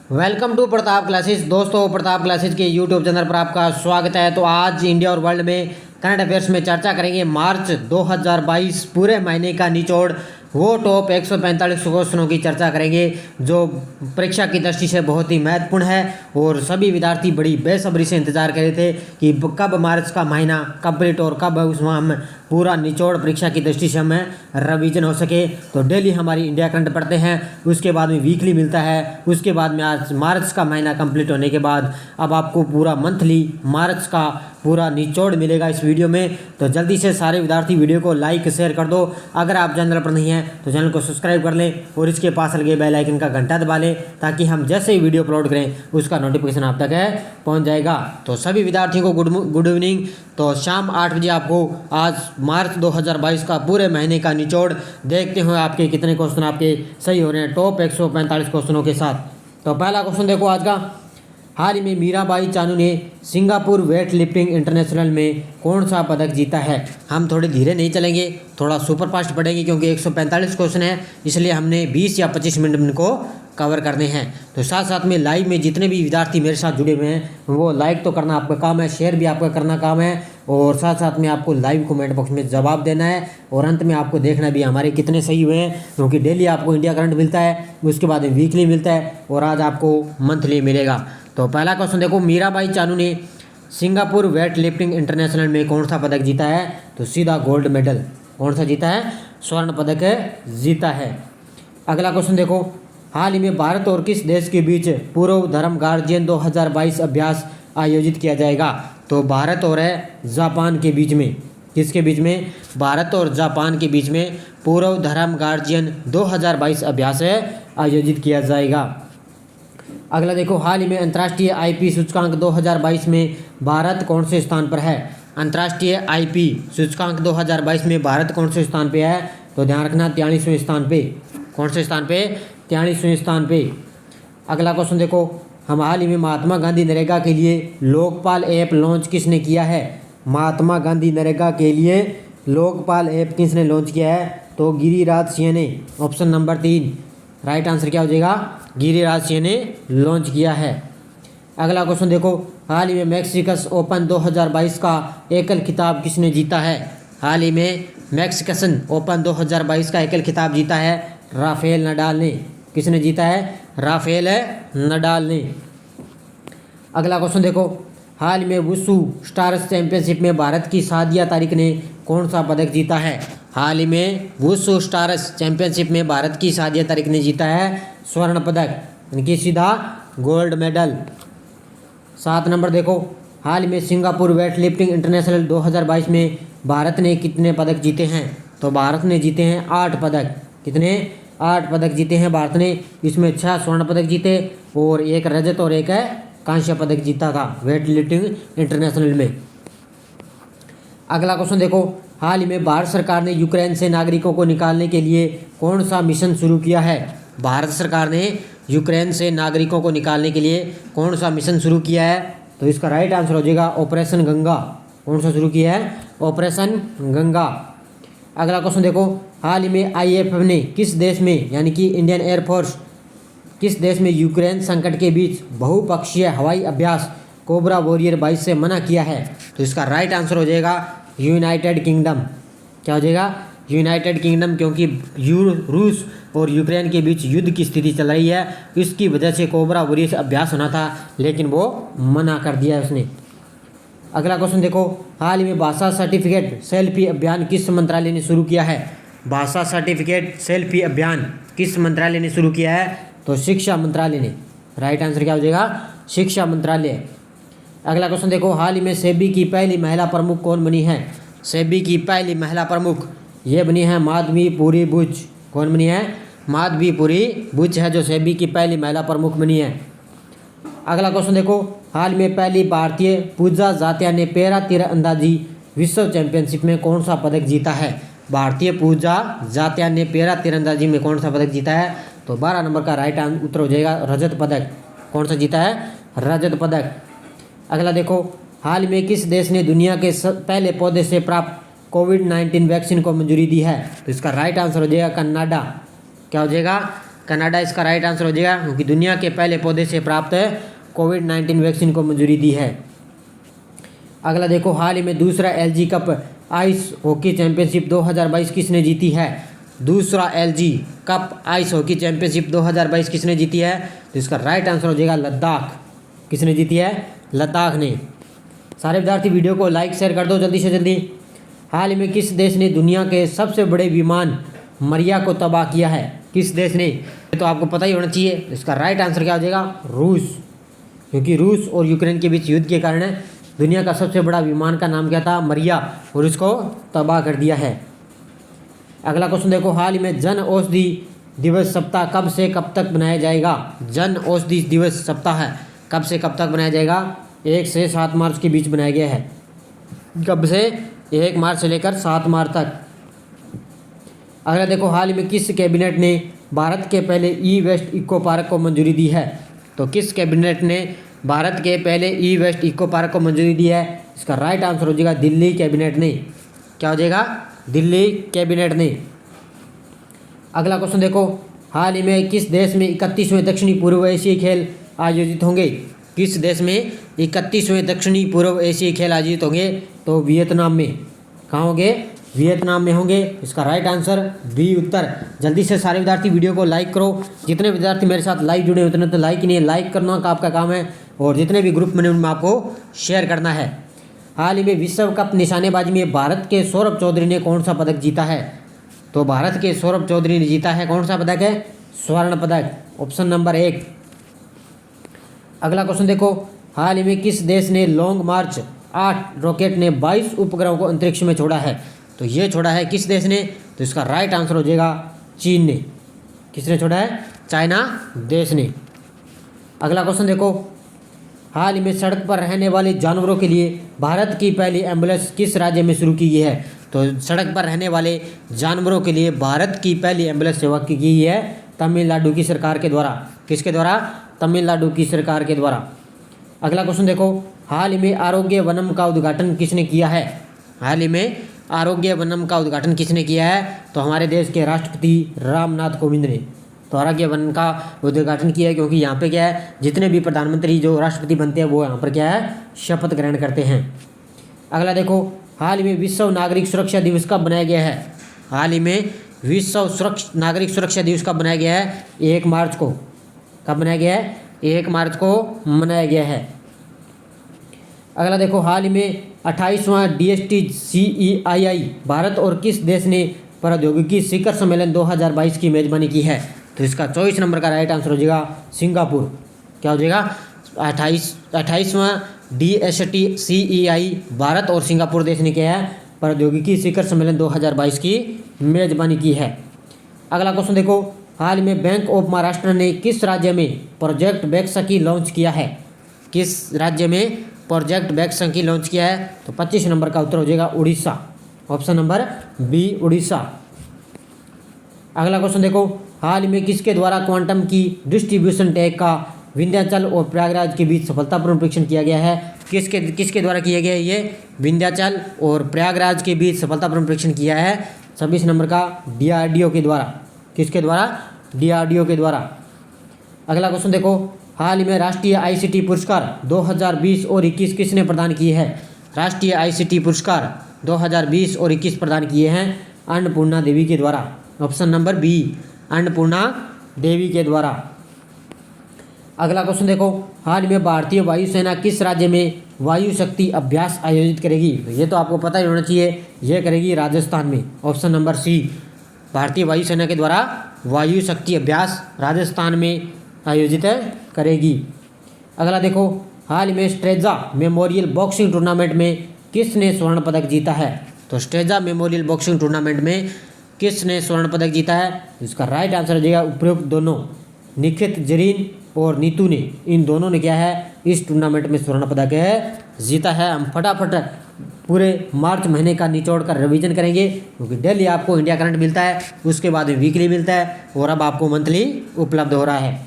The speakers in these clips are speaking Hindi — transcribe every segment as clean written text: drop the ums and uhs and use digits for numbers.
Welcome to Pratap classes. दोस्तों, प्रताप क्लासेस के यूट्यूब चैनल पर आपका स्वागत है। तो आज इंडिया और वर्ल्ड में करंट अफेयर्स में चर्चा करेंगे मार्च 2022 पूरे महीने का निचोड़। वो टॉप 145 क्वेश्चनों की चर्चा करेंगे जो परीक्षा की दृष्टि से बहुत ही महत्वपूर्ण है और सभी विद्यार्थी बड़ी बेसब्री से इंतजार कर रहे थे कि कब मार्च का महीना कंप्लीट और कब उसमें हम पूरा निचोड़ परीक्षा की दृष्टि से हमें रिवीजन हो सके। तो डेली हमारी इंडिया करंट पढ़ते हैं, उसके बाद में वीकली मिलता है, उसके बाद में आज मार्च का महीना कंप्लीट होने के बाद अब आपको पूरा मंथली मार्च का पूरा निचोड़ मिलेगा इस वीडियो में। तो जल्दी से सारे विद्यार्थी वीडियो को लाइक शेयर कर दो। अगर आप चैनल पर नहीं हैं तो चैनल को सब्सक्राइब कर लें और इसके पास लगे बेल आइकन का घंटा दबा लें ताकि हम जैसे ही वीडियो अपलोड करें उसका नोटिफिकेशन आप तक पहुंच जाएगा। तो सभी विद्यार्थियों को गुड इवनिंग। तो शाम 8 बजे आपको आज मार्च 2022 का पूरे महीने का निचोड़ देखते हुए आपके कितने क्वेश्चन आपके सही हो रहे हैं टॉप 145 क्वेश्चनों के साथ। तो पहला क्वेश्चन देखो आज का। हाल ही में मीराबाई चानू ने सिंगापुर वेट लिफ्टिंग इंटरनेशनल में कौन सा पदक जीता है। हम थोड़े धीरे नहीं चलेंगे, थोड़ा सुपर फास्ट पढ़ेंगे क्योंकि 145 क्वेश्चन है, इसलिए हमने 20 या 25 मिनट में इनको कवर करने हैं। तो साथ साथ में लाइव में जितने भी विद्यार्थी मेरे साथ जुड़े हुए हैं वो लाइक तो करना आपका काम है, शेयर भी आपका करना काम है और साथ साथ में आपको लाइव कमेंट बॉक्स में जवाब देना है और अंत में आपको देखना भी हमारे कितने सही हुए हैं क्योंकि डेली आपको इंडिया करंट मिलता है, उसके बाद वीकली मिलता है और आज आपको मंथली मिलेगा। तो पहला क्वेश्चन देखो, मीराबाई चानू ने सिंगापुर वेट लिफ्टिंग इंटरनेशनल में कौन सा पदक जीता है। तो सीधा गोल्ड मेडल। कौन सा जीता है? स्वर्ण पदक जीता है। अगला क्वेश्चन देखो, हाल ही में भारत और किस देश के बीच पूर्व धर्म गार्जियन 2022 अभ्यास आयोजित किया जाएगा। तो भारत और जापान के बीच में, किसके बीच में? भारत और जापान के बीच में पूर्व धर्म गार्जियन 2022 अभ्यास आयोजित किया जाएगा। अगला देखो, हाल ही में अंतर्राष्ट्रीय आईपी सूचकांक 2022 में भारत कौन से स्थान पर है। अंतर्राष्ट्रीय आईपी सूचकांक 2022 में भारत कौन से स्थान पे है। तो ध्यान रखना 43वें स्थान पे। कौन से स्थान पे? 43वें स्थान पे। अगला क्वेश्चन देखो, हम हाल ही में महात्मा गांधी नरेगा के लिए लोकपाल ऐप लॉन्च किसने किया है। महात्मा गांधी नरेगा के लिए लोकपाल ऐप किसने लॉन्च किया है। तो गिरिराज सिंह ने। ऑप्शन नंबर 3 राइट आंसर क्या हो जाएगा? गिरिराज सिंह ने लॉन्च किया है। अगला क्वेश्चन देखो, हाल ही में मैक्सिकस ओपन 2022 का एकल खिताब किसने जीता है। हाल ही में मैक्सिकन ओपन 2022 का एकल खिताब जीता है राफेल नडाल ने। किसने जीता है? राफेल नडाल ने। अगला क्वेश्चन देखो, हाल में वुशु स्टार्स चैंपियनशिप में भारत की सादिया तारिक ने कौन सा पदक जीता है। हाल ही में वुशु स्टार्स चैंपियनशिप में भारत की सादिया तारिक ने जीता है स्वर्ण पदक, यानी कि सीधा गोल्ड मेडल। 7 नंबर देखो, हाल में सिंगापुर वेट लिफ्टिंग इंटरनेशनल 2022 में भारत ने कितने पदक जीते हैं। तो भारत ने जीते हैं 8 पदक। कितने? 8 पदक जीते हैं भारत ने। इसमें 6 स्वर्ण पदक जीते और 1 रजत और 1 कांस्य पदक जीता था वेट लिफ्टिंग इंटरनेशनल में। अगला क्वेश्चन देखो, हाल ही में भारत सरकार ने यूक्रेन से नागरिकों को निकालने के लिए कौन सा मिशन शुरू किया है। भारत सरकार ने यूक्रेन से नागरिकों को निकालने के लिए कौन सा मिशन शुरू किया है। तो इसका राइट आंसर हो जाएगा ऑपरेशन गंगा। कौन सा शुरू किया है? ऑपरेशन गंगा। अगला क्वेश्चन देखो, हाल ही में IFF ने किस देश में, यानी कि इंडियन एयरफोर्स किस देश में यूक्रेन संकट के बीच बहुपक्षीय हवाई अभ्यास कोबरा वॉरियर 22 से मना किया है। तो इसका राइट आंसर हो जाएगा यूनाइटेड किंगडम। क्या हो जाएगा? यूनाइटेड किंगडम, क्योंकि रूस और यूक्रेन के बीच युद्ध की स्थिति चल रही है, इसकी वजह से कोबरा वॉरियर अभ्यास होना था लेकिन वो मना कर दिया उसने। अगला क्वेश्चन देखो, हाल ही में भाषा सर्टिफिकेट सेल्फी अभियान किस मंत्रालय ने शुरू किया है। भाषा सर्टिफिकेट सेल्फी अभियान किस मंत्रालय ने शुरू किया है। तो शिक्षा मंत्रालय ने। राइट आंसर क्या हो जाएगा? शिक्षा मंत्रालय। अगला क्वेश्चन देखो, हाल ही में सेबी की पहली महिला प्रमुख कौन बनी है। सेबी की पहली महिला प्रमुख ये बनी है माधवीपुरी बुच। कौन बनी है? माधवीपुरी बुच है जो सेबी की पहली महिला प्रमुख बनी है। अगला क्वेश्चन देखो, हाल में पहली भारतीय पूजा जात्या ने पैरा तीरंदाजी विश्व चैंपियनशिप में कौन सा पदक जीता है। भारतीय पूजा जात्या ने पैरा तीरंदाजी में कौन सा पदक जीता है। तो 12 नंबर का राइट उत्तर हो जाएगा रजत पदक। कौन सा जीता है? रजत पदक। अगला देखो, हाल में किस देश ने दुनिया के पहले पौधे से प्राप्त कोविड-19 वैक्सीन को मंजूरी दी है। तो इसका राइट आंसर हो जाएगा कनाडा। क्या हो जाएगा? कनाडा इसका राइट आंसर हो जाएगा, क्योंकि दुनिया के पहले पौधे से प्राप्त कोविड-19 वैक्सीन को मंजूरी दी है। अगला देखो, हाल ही में दूसरा LG cup ice hockey championship 2022 किसने जीती है? दूसरा LG cup ice hockey championship 2022 किसने जीती है? तो इसका राइट आंसर हो जाएगा लद्दाख। किसने जीती है? लद्दाख ने। सारे विद्यार्थी वीडियो को लाइक शेयर कर दो जल्दी से जल्दी। हाल ही में किस देश ने दुनिया के सबसे बड़े विमान मरिया को तबाह किया है? किस देश ने? तो आपको पता ही होना चाहिए। इसका राइट आंसर क्या हो जाएगा? रूस। क्योंकि रूस और यूक्रेन के बीच युद्ध के कारण दुनिया का सबसे बड़ा विमान का नाम क्या था? मरिया, और इसको तबाह कर दिया है। अगला क्वेश्चन देखो, हाल ही में जन औषधि दिवस सप्ताह कब से कब तक बनाया जाएगा? जन औषधि दिवस सप्ताह कब से कब तक बनाया जाएगा? 1 से 7 मार्च के बीच बनाया गया है। कब से? 1 मार्च से लेकर 7 मार्च तक। अगला देखो, हाल ही में किस कैबिनेट ने भारत के पहले ई वेस्ट इको पार्क को मंजूरी दी है? तो किस कैबिनेट ने भारत के पहले ई वेस्ट इको पार्क को मंजूरी दी है? इसका राइट आंसर हो जाएगा दिल्ली कैबिनेट ने। क्या हो जाएगा? दिल्ली कैबिनेट ने। अगला क्वेश्चन देखो, हाल ही में किस देश में 31वें दक्षिणी पूर्व एशियाई खेल आयोजित होंगे? किस देश में 31वें दक्षिणी पूर्व एशियाई खेल आयोजित होंगे? तो वियतनाम में। कहाँ होंगे? वियतनाम में होंगे। इसका राइट आंसर बी उत्तर। जल्दी से सारे विद्यार्थी वीडियो को लाइक करो। जितने विद्यार्थी मेरे साथ लाइव जुड़े उतने तो लाइक ही नहीं है, लाइक करना का आपका काम है, और जितने भी ग्रुप बने उनमें आपको शेयर करना है। हाल ही में विश्व कप निशानेबाजी में भारत के सौरभ चौधरी ने कौन सा पदक जीता है? तो भारत के सौरभ चौधरी ने जीता है कौन सा पदक है? स्वर्ण पदक, ऑप्शन नंबर 1। अगला क्वेश्चन देखो, हाल ही में किस देश ने लॉन्ग मार्च 8 रॉकेट ने 22 उपग्रहों को अंतरिक्ष में छोड़ा है? तो ये छोड़ा है किस देश ने? तो इसका राइट आंसर हो जाएगा चीन ने। किसने छोड़ा है? चाइना देश ने। अगला क्वेश्चन देखो, हाल ही में सड़क पर रहने वाले जानवरों के लिए भारत की पहली एम्बुलेंस किस राज्य में शुरू की गई है? तो सड़क पर रहने वाले जानवरों के लिए भारत की पहली एम्बुलेंस सेवा की गई है तमिलनाडु की सरकार के द्वारा। किसके द्वारा? तमिलनाडु की सरकार के द्वारा। अगला क्वेश्चन देखो, हाल ही में आरोग्य वनम का उद्घाटन किसने किया है? हाल ही में आरोग्य वनम का उद्घाटन किसने किया है? तो हमारे देश के राष्ट्रपति रामनाथ कोविंद ने। तो आरोग्य वन का उद्घाटन किया है, क्योंकि यहाँ पे क्या है, जितने भी प्रधानमंत्री जो राष्ट्रपति बनते हैं वो यहाँ पर क्या है, शपथ ग्रहण करते हैं। अगला देखो, हाल ही में विश्व नागरिक सुरक्षा दिवस कब बनाया गया है? हाल ही में विश्व नागरिक सुरक्षा दिवस कब बनाया गया है? 1 मार्च को। कब बनाया गया है? 1 मार्च को मनाया गया है। अगला देखो, हाल ही में 28वां DSTCEII भारत और किस देश ने प्रौद्योगिकी शिखर सम्मेलन 2022 की मेजबानी की है? तो इसका 24 नंबर का राइट आंसर हो जाएगा सिंगापुर। क्या हो जाएगा? 28वां DSTCEI भारत और सिंगापुर देश ने क्या है, प्रौद्योगिकी शिखर सम्मेलन 2022 की मेजबानी की है। अगला क्वेश्चन देखो, हाल में बैंक ऑफ महाराष्ट्र ने किस राज्य में प्रोजेक्ट बैक्सकी लॉन्च किया है? किस राज्य में प्रोजेक्ट बैक्सकी लॉन्च किया है? तो 25 नंबर का उत्तर हो जाएगा Orissa, option number B Orissa. अगला क्वेश्चन देखो, हाल में किसके द्वारा क्वांटम की डिस्ट्रीब्यूशन टैग का विंध्याचल और प्रयागराज के बीच सफलतापूर्ण परीक्षण किया गया है? किसके द्वारा किया गया है? ये विंध्याचल और प्रयागराज के बीच सफलतापूर्ण परीक्षण किया है 26 नंबर का DRDO के द्वारा। किसके द्वारा? DRDO के द्वारा। अगला क्वेश्चन देखो, हाल ही में राष्ट्रीय ICT पुरस्कार 2020 और 21 किसने प्रदान किए हैं? राष्ट्रीय ICT पुरस्कार 2020 और 21 प्रदान किए हैं अन्नपूर्णा देवी के द्वारा, ऑप्शन नंबर बी अन्नपूर्णा देवी के द्वारा। अगला क्वेश्चन देखो, हाल में भारतीय वायुसेना किस राज्य में वायु शक्ति अभ्यास आयोजित करेगी? तो ये तो आपको पता ही होना चाहिए, ये करेगी राजस्थान में, ऑप्शन नंबर सी। भारतीय वायुसेना के द्वारा वायु शक्ति अभ्यास राजस्थान में आयोजित करेगी। अगला देखो, हाल में स्ट्रेजा मेमोरियल बॉक्सिंग टूर्नामेंट में किसने स्वर्ण पदक जीता है? तो स्ट्रेजा मेमोरियल बॉक्सिंग टूर्नामेंट में किसने स्वर्ण पदक जीता है? इसका राइट आंसर हो जाएगा उपरोक्त दोनों, निखित जरीन और नीतू ने, इन दोनों ने क्या है, इस टूर्नामेंट में स्वर्ण पदक जीता है। हम फटाफट पूरे मार्च महीने का निचोड़ कर रिवीजन करेंगे, क्योंकि डेली आपको इंडिया करंट मिलता है, उसके बाद में वीकली मिलता है, और अब आपको मंथली उपलब्ध हो रहा है।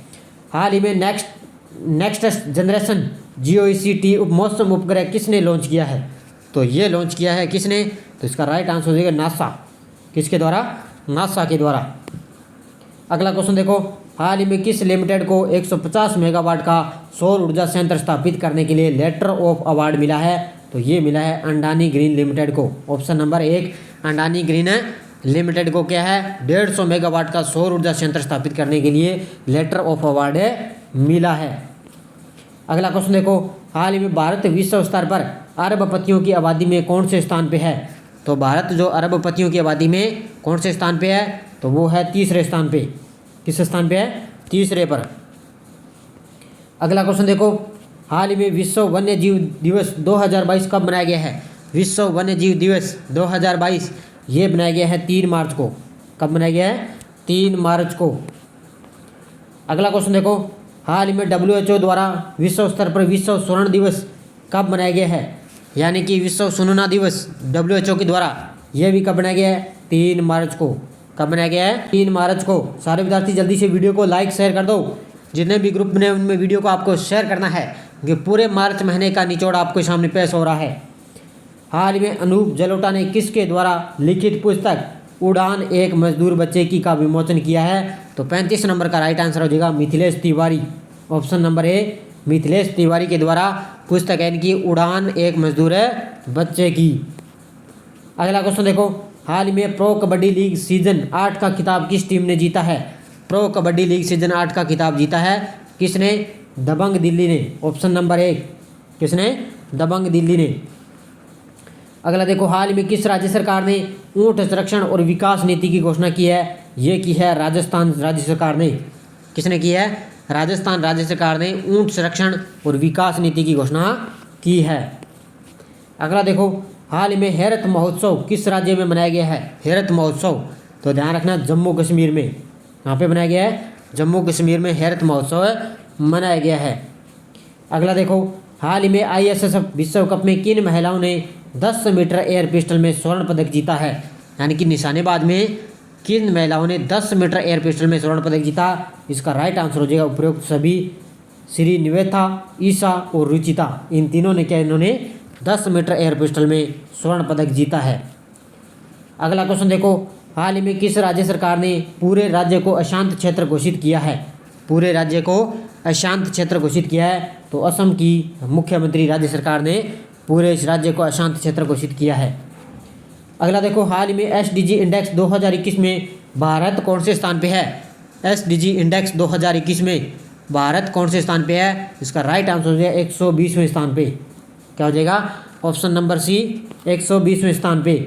हाल ही में नेक्स्ट जनरेशन GOECT मौसम उपग्रह किसने लॉन्च किया है? तो ये लॉन्च किया है किसने? तो इसका राइट आंसर हो जाएगा नासा। किसके द्वारा? नासा के द्वारा। अगला क्वेश्चन देखो, हाल ही में किस लिमिटेड को 150 मेगावाट का सौर ऊर्जा संयंत्र स्थापित करने के लिए लेटर ऑफ अवार्ड मिला है? तो ये मिला है अडानी ग्रीन लिमिटेड को। Option number 1 Adani green limited को क्या है 150 मेगावाट का सौर ऊर्जा संयंत्र स्थापित करने के लिए लेटर ऑफ अवार्ड मिला है। अगला क्वेश्चन देखो, हाल ही में भारत विश्व स्तर पर अरबपतियों की आबादी में कौन से स्थान पे है? तो भारत जो अरबपतियों की आबादी में कौन से स्थान पे है? तो वो है तीसरे स्थान पे। किस स्थान पे है? तीसरे पर। अगला क्वेश्चन देखो, हाल ही में विश्व वन्य जीव दिवस 2022 कब मनाया गया है? विश्व वन्य जीव दिवस 2022 ये बनाया गया है 3 मार्च को। कब बनाया गया है? 3 मार्च को। अगला क्वेश्चन देखो, हाल ही में WHO द्वारा विश्व स्तर पर विश्व स्वर्ण दिवस कब मनाया गया है? यानी कि विश्व सुनना दिवस WHO के द्वारा यह भी कब बनाया गया है? 3 मार्च को। कब बनाया गया है? 3 मार्च को। सारे विद्यार्थी जल्दी से वीडियो को लाइक शेयर कर दो। जितने भी ग्रुप बने उनमें वीडियो को आपको शेयर करना है कि पूरे मार्च महीने का निचोड़ आपके सामने पेश हो रहा है। हाल ही में अनूप जलोटा ने किसके द्वारा लिखित पुस्तक उड़ान एक मजदूर बच्चे की का विमोचन किया है? तो 35 नंबर का राइट आंसर हो जाएगा Mithilesh Tiwari. Option number A Mithilesh Tiwari के द्वारा पुस्तक है इनकी उड़ान एक मजदूर बच्चे की। अगला क्वेश्चन देखो, हाल ही में प्रो कबड्डी लीग सीजन 8 का खिताब किस टीम ने जीता है? प्रो कबड्डी लीग सीजन 8 का खिताब जीता है किसने? दबंग दिल्ली ने। ऑप्शन नंबर 1 किसने? दबंग दिल्ली ने। अगला देखो, हाल ही में किस राज्य सरकार ने ऊंट संरक्षण और विकास नीति की घोषणा की है? ये की है राजस्थान राज्य सरकार ने। किसने की है? राजस्थान राज्य सरकार ने ऊंट संरक्षण और विकास नीति की घोषणा की है। अगला देखो, हाल ही में हेरत महोत्सव किस राज्य में मनाया गया है? हेरत महोत्सव तो ध्यान रखना जम्मू कश्मीर में। कहाँ पे बनाया गया है? जम्मू कश्मीर में हेरत महोत्सव मनाया गया है। अगला देखो, हाल ही में ISSF विश्व कप में किन महिलाओं ने 10 मीटर एयर पिस्टल में स्वर्ण पदक जीता है? यानी कि निशानेबाज में किन महिलाओं ने 10 मीटर एयर पिस्टल में स्वर्ण पदक जीता? इसका राइट आंसर हो जाएगा उपरोक्त सभी श्री निवेथा, ईशा और रुचिता। इन तीनों ने क्या इन्होंने 10 मीटर एयर पिस्टल में स्वर्ण पदक जीता है। अगला क्वेश्चन देखो, हाल ही में किस राज्य सरकार ने पूरे राज्य को अशांत क्षेत्र घोषित किया है? पूरे राज्य को अशांत क्षेत्र घोषित किया है तो असम की मुख्यमंत्री राज्य सरकार ने पूरे इस राज्य को अशांत क्षेत्र घोषित किया है। अगला देखो, हाल ही में SDG इंडेक्स 2021 में भारत कौन से स्थान पे है? SDG इंडेक्स 2021 में भारत कौन से स्थान पे है? इसका राइट आंसर हो जाएगा 120वें स्थान पे। क्या हो जाएगा? ऑप्शन नंबर सी 120वें स्थान पे।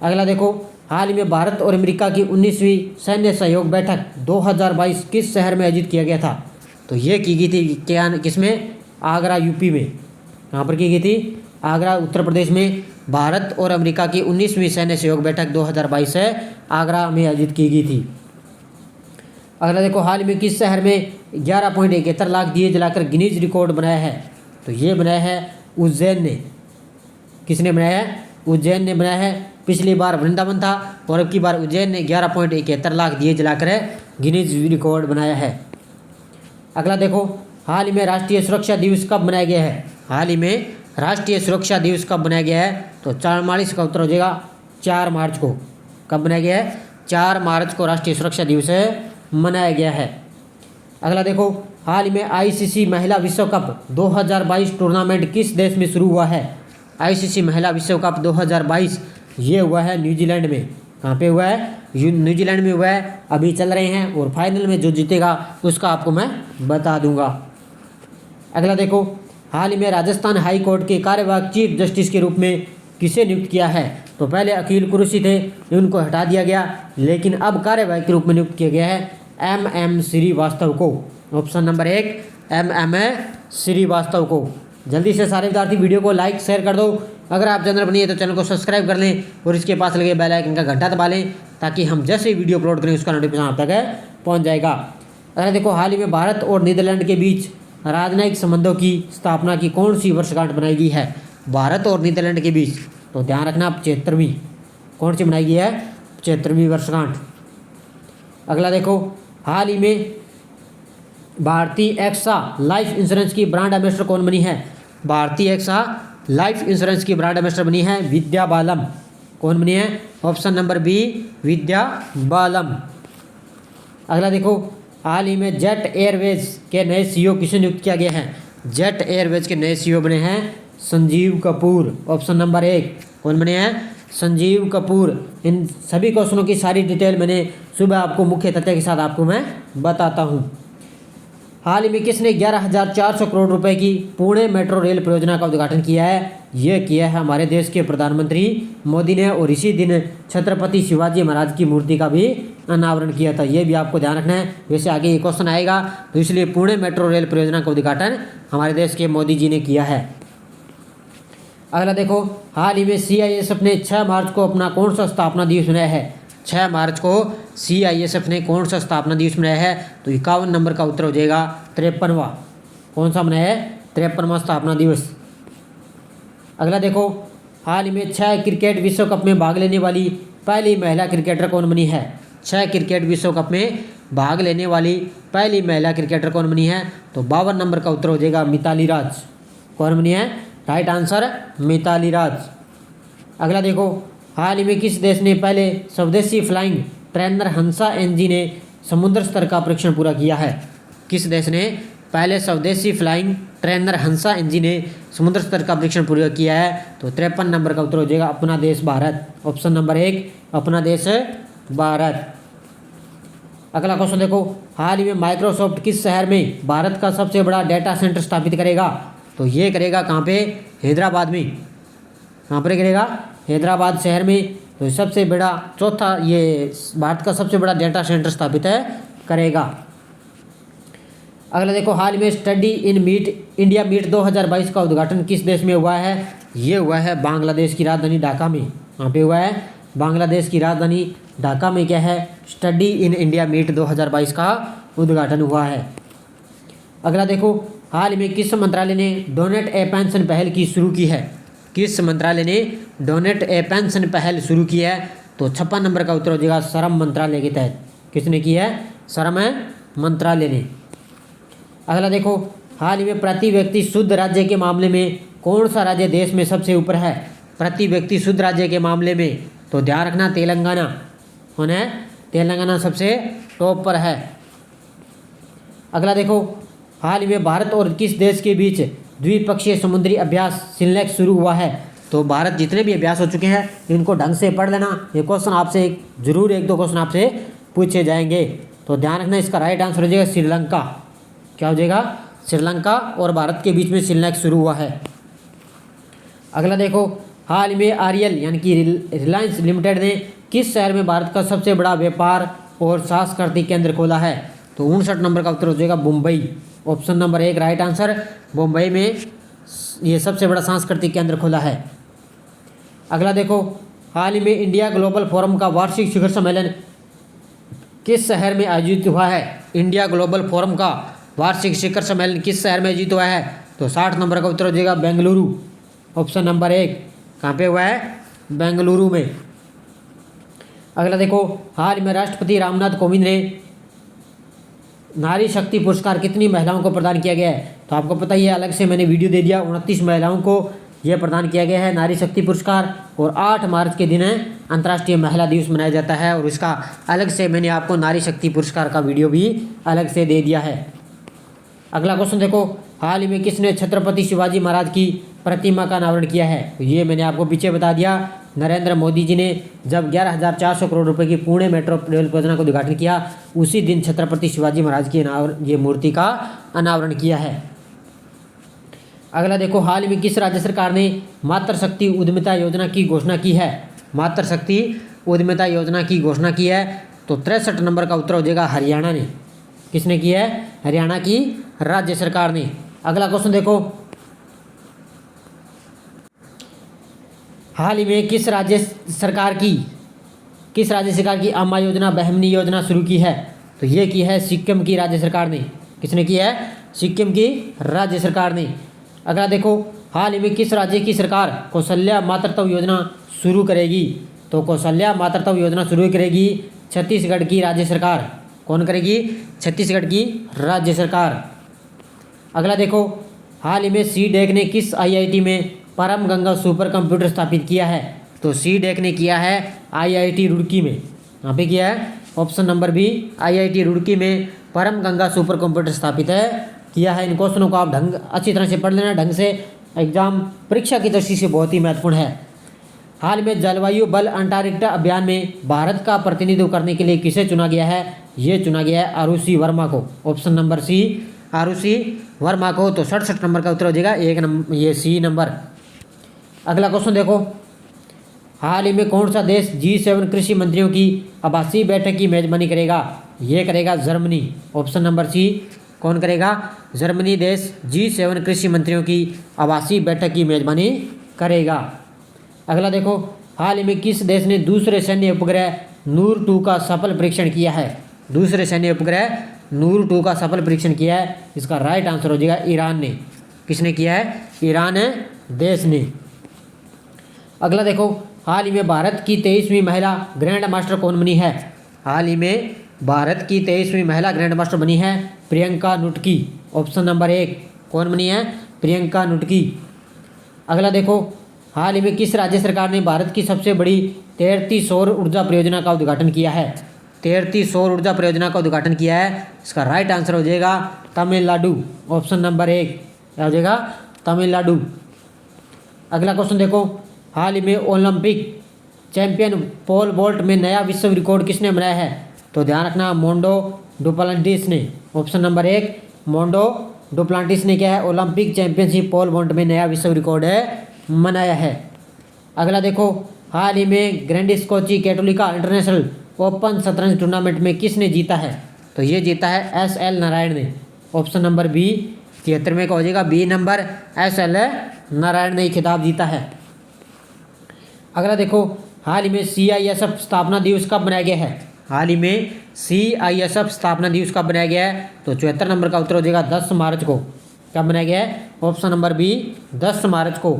अगला देखो, हाल ही में भारत और अमेरिका की 19वीं सैन्य सहयोग बैठक 2022 किस शहर में आयोजित किया गया था? तो ये की गई थी क्या किसमें? आगरा यूपी में। कहाँ पर की गई थी? आगरा उत्तर प्रदेश में। भारत और अमेरिका की 19वीं सैन्य सहयोग बैठक 2022 से आगरा में आयोजित की गई थी। अगला देखो, हाल ही में किस शहर में 11.71 लाख दिए जलाकर गिनीज रिकॉर्ड बनाया है? तो ये बनाया है उज्जैन ने। किसने बनाया है? उज्जैन ने बनाया है। पिछली बार वृंदावन था और अब की बार उज्जैन ने 11.71 लाख दिए जलाकर गिनीज रिकॉर्ड बनाया है। अगला देखो, हाल ही में राष्ट्रीय सुरक्षा दिवस कब मनाया गया है? हाल ही में राष्ट्रीय सुरक्षा दिवस कब मनाया गया है? तो 44 का उत्तर हो जाएगा 4 मार्च को। कब मनाया गया है? 4 मार्च को राष्ट्रीय सुरक्षा दिवस मनाया गया है। अगला देखो, हाल ही में ICC महिला विश्व कप 2022 टूर्नामेंट किस देश में शुरू हुआ है? ICC महिला विश्व कप 2022 ये हुआ है न्यूजीलैंड में। कहाँ पे हुआ है? न्यूजीलैंड में हुआ है। अभी चल रहे हैं और फाइनल में जो जीतेगा उसका आपको मैं बता दूंगा। अगला देखो, हाल ही में राजस्थान हाई कोर्ट के कार्यवाहक चीफ जस्टिस के रूप में किसे नियुक्त किया है? तो पहले अखिल कुरैशी थे, उनको हटा दिया गया, लेकिन अब कार्यवाहक के रूप में नियुक्त किया गया है MM श्रीवास्तव को। ऑप्शन नंबर 1 MM श्रीवास्तव को। जल्दी से सारे विद्यार्थी वीडियो को लाइक शेयर कर दो। अगर आप चैनल पर नहीं है तो चैनल को सब्सक्राइब कर लें और इसके पास लगे बेल आइकन का घंटा दबा लें ताकि हम जैसे ही वीडियो अपलोड करें उसका नोटिफिकेशन आप तक पहुंच जाएगा। अगर देखो, हाल ही में भारत और नीदरलैंड के बीच राजनयिक संबंधों की स्थापना की कौन सी वर्षगांठ बनाई गई है? भारत और नीदरलैंड के बीच तो ध्यान रखना 75वीं। कौन सी बनाई गई है? 75वीं वर्षगांठ। अगला देखो, हाल ही में भारतीय एक्सा लाइफ इंश्योरेंस की ब्रांड एम्बेसडर कौन बनी है? भारतीय एक्सा लाइफ इंश्योरेंस की ब्रांड एम्बेसडर बनी है विद्या बालन। कौन बनी है? Option number B Vidya Balan. अगला देखो, हाल ही में जेट एयरवेज के नए सीईओ किसे नियुक्त किया गया है? जेट एयरवेज के नए सीईओ बने हैं संजीव कपूर। ऑप्शन नंबर 1 कौन बने हैं? संजीव कपूर। इन सभी क्वेश्चनों की सारी डिटेल मैंने सुबह आपको मुख्य तथ्य के साथ आपको मैं बताता हूँ। हाल ही में किसने 11,400 करोड़ रुपए की पुणे मेट्रो रेल परियोजना का उद्घाटन किया है? ये किया है हमारे देश के प्रधानमंत्री मोदी ने, और इसी दिन छत्रपति शिवाजी महाराज की मूर्ति का भी अनावरण किया था। ये भी आपको ध्यान रखना है, वैसे आगे ये क्वेश्चन आएगा, तो इसलिए पुणे मेट्रो रेल परियोजना का उद्घाटन हमारे देश के मोदी जी ने किया है। अगला देखो, हाल ही में CISF ने 6 मार्च को अपना कौन सा स्थापना दिवस मनाया है? 6 मार्च को CISF ने कौन सा स्थापना दिवस मनाया है? तो 51 नंबर का उत्तर हो जाएगा 53वां। कौन सा मनाया है? 53वां स्थापना दिवस। अगला देखो, हाल ही में 6 क्रिकेट विश्व कप में भाग लेने वाली पहली महिला क्रिकेटर कौन बनी है? 6 क्रिकेट विश्व कप में भाग लेने वाली पहली महिला क्रिकेटर कौन बनी है? तो 52 नंबर का उत्तर हो जाएगा मिताली राज। कौन बनी है? राइट आंसर मिताली राज। अगला देखो, हाल ही में किस देश ने पहले स्वदेशी फ्लाइंग ट्रेनर हंसा एनजी ने समुद्र स्तर का परीक्षण पूरा किया है? किस देश ने पहले स्वदेशी फ्लाइंग ट्रेनर हंसा एनजी ने समुद्र स्तर का परीक्षण पूरा किया है? तो 53 नंबर का उत्तर हो जाएगा अपना देश भारत। ऑप्शन नंबर 1 अपना देश भारत। अगला क्वेश्चन देखो, हाल ही में माइक्रोसॉफ्ट किस शहर में भारत का सबसे बड़ा डेटा सेंटर स्थापित करेगा? तो ये करेगा कहाँ पे? हैदराबाद में। कहाँ पर करेगा? हैदराबाद शहर में। तो सबसे बड़ा चौथा, ये भारत का सबसे बड़ा डेटा सेंटर स्थापित करेगा। अगला देखो, हाल में study in meet India meet 2022 का उद्घाटन किस देश में हुआ है? ये हुआ है बांग्लादेश की राजधानी ढाका में। कहाँ पे हुआ है? बांग्लादेश की राजधानी ढाका में क्या है? स्टडी इन इंडिया मीट 2022 का उद्घाटन हुआ है। अगला देखो, हाल में किस मंत्रालय ने डोनेट ए पेंशन पहल की शुरू की है? किस मंत्रालय ने डोनेट ए पेंशन पहल शुरू की है? तो 56 नंबर का उत्तर हो जाएगा श्रम मंत्रालय के तहत। किसने की है? श्रम मंत्रालय ने। अगला देखो, हाल ही में प्रति व्यक्ति शुद्ध राज्य के मामले में कौन सा राज्य देश में सबसे ऊपर है? प्रति व्यक्ति शुद्ध राज्य के मामले में तो ध्यान रखना तेलंगाना। कौन है? तेलंगाना सबसे टॉप पर है। अगला देखो, हाल ही में भारत और किस देश के बीच द्विपक्षीय समुद्री अभ्यास सिलनेक शुरू हुआ है? तो भारत जितने भी अभ्यास हो चुके हैं इनको ढंग से पढ़ लेना। ये क्वेश्चन आपसे जरूर 1-2 क्वेश्चन आपसे पूछे जाएंगे, तो ध्यान रखना। इसका राइट आंसर हो जाएगा श्रीलंका। क्या हो जाएगा? श्रीलंका और भारत के बीच में सिलनेक शुरू हुआ है। अगला देखो, हाल ही में आरएल यानी कि रिलायंस लिमिटेड ने किस शहर में भारत का सबसे बड़ा व्यापार और सांस्कृतिक केंद्र खोला है? तो 59 नंबर का उत्तर हो जाएगा Mumbai. Option number 1 right answer. Mumbai में ये सबसे बड़ा सांस्कृतिक केंद्र खोला है। अगला देखो, हाल ही में इंडिया ग्लोबल फोरम का वार्षिक शिखर सम्मेलन किस शहर में आयोजित हुआ है? इंडिया ग्लोबल फोरम का वार्षिक शिखर सम्मेलन किस शहर में आयोजित हुआ है? तो 60 नंबर का उत्तर हो जाएगा बेंगलुरु। ऑप्शन नंबर 1 कहाँ पे हुआ है? बेंगलुरु में। अगला देखो, हाल में राष्ट्रपति रामनाथ कोविंद ने नारी शक्ति पुरस्कार कितनी महिलाओं को प्रदान किया गया है? तो आपको पता ही है, अलग से मैंने वीडियो दे दिया। 29 महिलाओं को यह प्रदान किया गया है नारी शक्ति पुरस्कार, और 8 मार्च के दिन अंतर्राष्ट्रीय महिला दिवस मनाया जाता है, और इसका अलग से मैंने आपको नारी शक्ति पुरस्कार का वीडियो भी अलग से दे दिया है। अगला क्वेश्चन देखो, हाल ही में किसने छत्रपति शिवाजी महाराज की प्रतिमा का अनावरण किया है? तो ये मैंने आपको पीछे बता दिया। नरेंद्र मोदी जी ने जब 11,400 करोड़ रुपए की पुणे मेट्रो रेल परियोजना का उद्घाटन किया, उसी दिन छत्रपति शिवाजी महाराज की ये मूर्ति का अनावरण किया है। अगला देखो, हाल ही में किस राज्य सरकार ने मातृशक्ति उद्यमिता योजना की घोषणा की है? मातृशक्ति उद्यमिता योजना की घोषणा की है, तो 63 नंबर का उत्तर हो जाएगा हरियाणा ने। किसने की है? हरियाणा की राज्य सरकार ने। अगला क्वेश्चन देखो, हाल ही में किस राज्य सरकार की अम्मा योजना बहमनी योजना शुरू की है? तो ये की है सिक्किम की राज्य सरकार ने। किसने की है? सिक्किम की राज्य सरकार ने। अगला देखो, हाल ही में किस राज्य की सरकार कौशल्या मातृत्व योजना शुरू करेगी? तो कौशल्या मातृत्व योजना शुरू करेगी छत्तीसगढ़ की राज्य सरकार। कौन करेगी? छत्तीसगढ़ की राज्य सरकार। अगला देखो, हाल ही में सीडेक ने किस आईआईटी में परम गंगा सुपर कंप्यूटर स्थापित किया है? तो सीडेक ने किया है आईआईटी रुड़की में। यहाँ पे किया है option number B IIT Roorkee में परम गंगा सुपर कंप्यूटर स्थापित है किया है। इन क्वेश्चनों को आप अच्छी तरह से पढ़ लेना, ढंग से, एग्जाम परीक्षा की दृष्टि से बहुत ही महत्वपूर्ण है। हाल में जलवायु बल अंटार्कटिका अभियान में भारत का प्रतिनिधित्व करने के लिए किसे चुना गया है? ये चुना गया है आरुषि वर्मा को। Option number C Arushi Verma को। तो 67 नंबर का उत्तर हो जाएगा ये सी नंबर। अगला क्वेश्चन देखो, हाल ही में कौन सा देश G7 कृषि मंत्रियों की आभासी बैठक की मेजबानी करेगा? ये करेगा जर्मनी। ऑप्शन नंबर सी कौन करेगा? जर्मनी देश G7 कृषि मंत्रियों की आभासी बैठक की मेजबानी करेगा। अगला देखो, हाल ही में किस देश ने दूसरे सैन्य उपग्रह नूर 2 का सफल परीक्षण किया है? दूसरे सैन्य उपग्रह नूर 2 का सफल परीक्षण किया है। इसका राइट आंसर हो जाएगा ईरान ने। किसने किया है? ईरान देश ने। अगला देखो, हाल ही में भारत की 23वीं महिला ग्रैंड मास्टर कौन बनी है? हाल ही में भारत की 23वीं महिला ग्रैंड मास्टर बनी है प्रियंका नुटकी। ऑप्शन नंबर 1 कौन बनी है? प्रियंका नुटकी। अगला देखो, हाल ही में किस राज्य सरकार ने भारत की सबसे बड़ी तैरती सौर ऊर्जा परियोजना का उद्घाटन किया है? तैरती सौर ऊर्जा परियोजना का उद्घाटन किया है। इसका राइट आंसर हो जाएगा तमिलनाडु। ऑप्शन नंबर 1 क्या हो जाएगा? तमिलनाडु। अगला क्वेश्चन देखो, हाल ही में ओलंपिक चैंपियन पोल वॉल्ट में नया विश्व रिकॉर्ड किसने बनाया है? तो ध्यान रखना, मोंडो डुप्लांटिस ने। ऑप्शन नंबर 1 मोंडो डुप्लांटिस ने क्या है? ओलंपिक चैंपियनशिप पोल वॉल्ट में नया विश्व रिकॉर्ड मनाया है। अगला देखो, हाल ही में ग्रैंडिस्कोची कैटोलिका इंटरनेशनल ओपन शतरंज टूर्नामेंट में किसने जीता है? तो ये जीता है SL नारायण ने। ऑप्शन नंबर बी 73 का हो जाएगा बी नंबर, SL नारायण ने खिताब जीता है। अगला देखो, हाल ही में CISF स्थापना दिवस कब मनाया गया है? हाल ही में CISF स्थापना दिवस कब बनाया गया है? तो 74 नंबर का उत्तर हो जाएगा 10 मार्च को। कब बनाया गया है? ऑप्शन नंबर बी 10 मार्च को।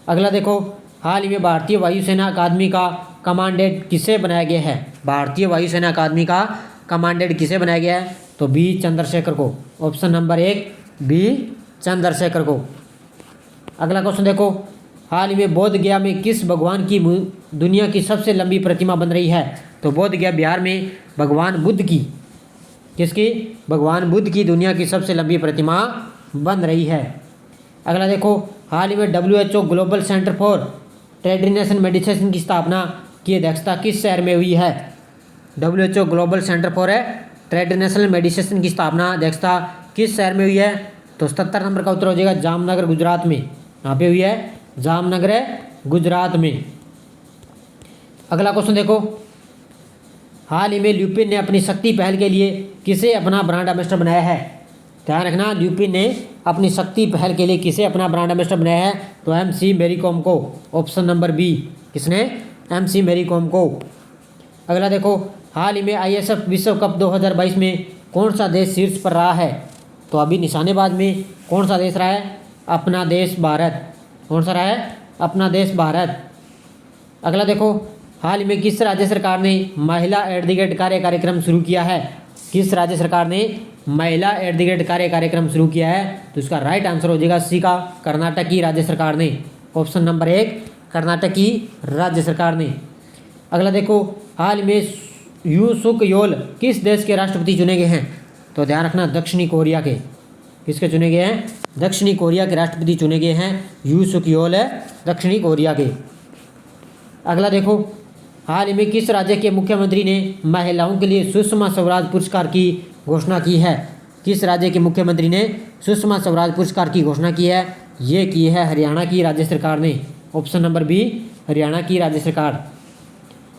अगला देखो, हाल ही में भारतीय वायुसेना अकादमी का कमांडेंट किसे बनाया गया है? भारतीय वायुसेना अकादमी का कमांडेंट किसे बनाया गया है? तो बी चंद्रशेखर को। ऑप्शन नंबर 1 बी चंद्रशेखर को। अगला क्वेश्चन देखो, हाल ही में बोध गया में किस भगवान की दुनिया की सबसे लंबी प्रतिमा बन रही है? तो बोध गया बिहार में भगवान बुद्ध की, किसकी? भगवान बुद्ध की दुनिया की सबसे लंबी प्रतिमा बन रही है। अगला देखो, हाल ही में WHO global centre for traditional medicine की स्थापना की अध्यक्षता किस शहर में हुई है? WHO global centre for traditional medicine की स्थापना अध्यक्षता किस शहर में हुई है? तो 77 नंबर का उत्तर हो जाएगा जामनगर गुजरात में। यहाँ पे हुई है जामनगर गुजरात में। अगला क्वेश्चन देखो, हाल ही में ल्यूपिन ने अपनी शक्ति पहल के लिए किसे अपना ब्रांड एम्बेसडर बनाया है? ध्यान रखना, ल्यूपिन ने अपनी शक्ति पहल के लिए किसे अपना ब्रांड एम्बेसडर बनाया है? तो MC मैरी कॉम को। ऑप्शन नंबर बी किसने? MC मैरी कॉम को। अगला देखो, हाल ही में ISF विश्व कप 2022 में कौन सा देश शीर्ष पर रहा है? तो अभी निशानेबाज में कौन सा देश रहा है? अपना देश भारत। कौन सा रहा है? अपना देश भारत। अगला देखो, हाल ही में किस राज्य सरकार ने महिला एट द गेट कार्यक्रम शुरू किया है? किस राज्य सरकार ने महिला एट द गेट कार्यक्रम शुरू किया है? तो इसका राइट आंसर हो जाएगा सी का, कर्नाटक की राज्य सरकार ने। ऑप्शन नंबर 1 कर्नाटक की राज्य सरकार ने। अगला देखो, हाल में यू सुक योल किस देश के राष्ट्रपति चुने गए हैं? तो ध्यान रखना, दक्षिणी कोरिया के। किसके चुने गए हैं? दक्षिणी कोरिया के राष्ट्रपति चुने गए हैं यू सुक योल है दक्षिणी कोरिया के। अगला देखो, हाल ही में किस राज्य के मुख्यमंत्री ने महिलाओं के लिए सुषमा स्वराज पुरस्कार की घोषणा की है? किस राज्य के मुख्यमंत्री ने सुषमा स्वराज पुरस्कार की घोषणा की है? ये की है हरियाणा की राज्य सरकार ने। ऑप्शन नंबर बी हरियाणा की राज्य सरकार।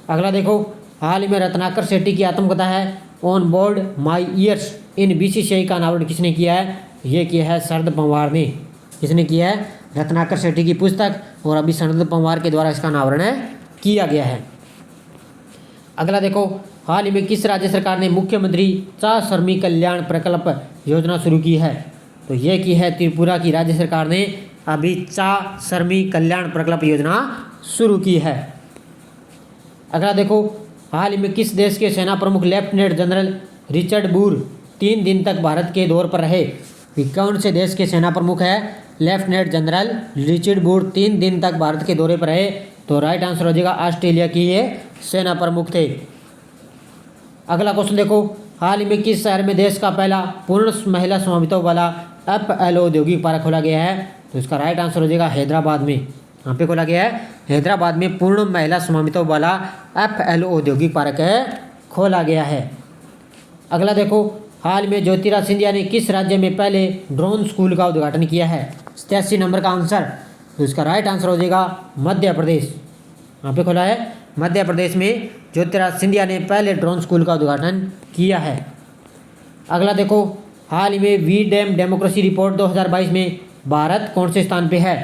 अगला देखो, हाल ही में रत्नाकर शेट्टी की आत्मकथा है on board my years in BCCI का अनावरण किसने किया है? ये किया है शरद पवार ने। किसने किया है? रत्नाकर शेट्टी की पुस्तक, और अभी शरद पवार के द्वारा इसका अनावरण किया गया है। अगला देखो, हाल ही में किस राज्य सरकार ने मुख्यमंत्री चा श्रमिक कल्याण प्रकल्प योजना शुरू की है? तो ये की है त्रिपुरा की राज्य सरकार ने अभी चा श्रमिक कल्याण प्रकल्प योजना शुरू की है। अगला देखो, हाल ही में किस देश के सेना प्रमुख लेफ्टिनेंट जनरल रिचर्ड बूर 3 दिन तक भारत के दौरे पर रहे? कौन से देश के सेना प्रमुख है? लेफ्टिनेंट जनरल रिचर्ड बूर 3 दिन तक भारत के दौरे पर रहे। तो राइट आंसर हो जाएगा ऑस्ट्रेलिया की ये सेना प्रमुख थे। अगला क्वेश्चन देखो, हाल ही में किस शहर में देश का पहला पूर्ण महिला स्वामित्व वाला FLO औद्योगिक पार्क खोला गया है? तो इसका राइट आंसर हो जाएगा हैदराबाद में। यहाँ पे खोला गया है हैदराबाद में पूर्ण महिला स्वामित्व वाला FLO औद्योगिक पार्क है खोला गया है। अगला देखो, हाल में ज्योतिराज सिंधिया ने किस राज्य में पहले ड्रोन स्कूल का उद्घाटन किया है? 87 नंबर का आंसर। तो इसका राइट आंसर हो जाएगा मध्य प्रदेश। यहाँ पे खोला है मध्य प्रदेश में ज्योतिराज सिंधिया ने पहले ड्रोन स्कूल का उद्घाटन किया है। अगला देखो, हाल ही में वी डैम डेमोक्रेसी रिपोर्ट 2022 में भारत कौन से स्थान पे है?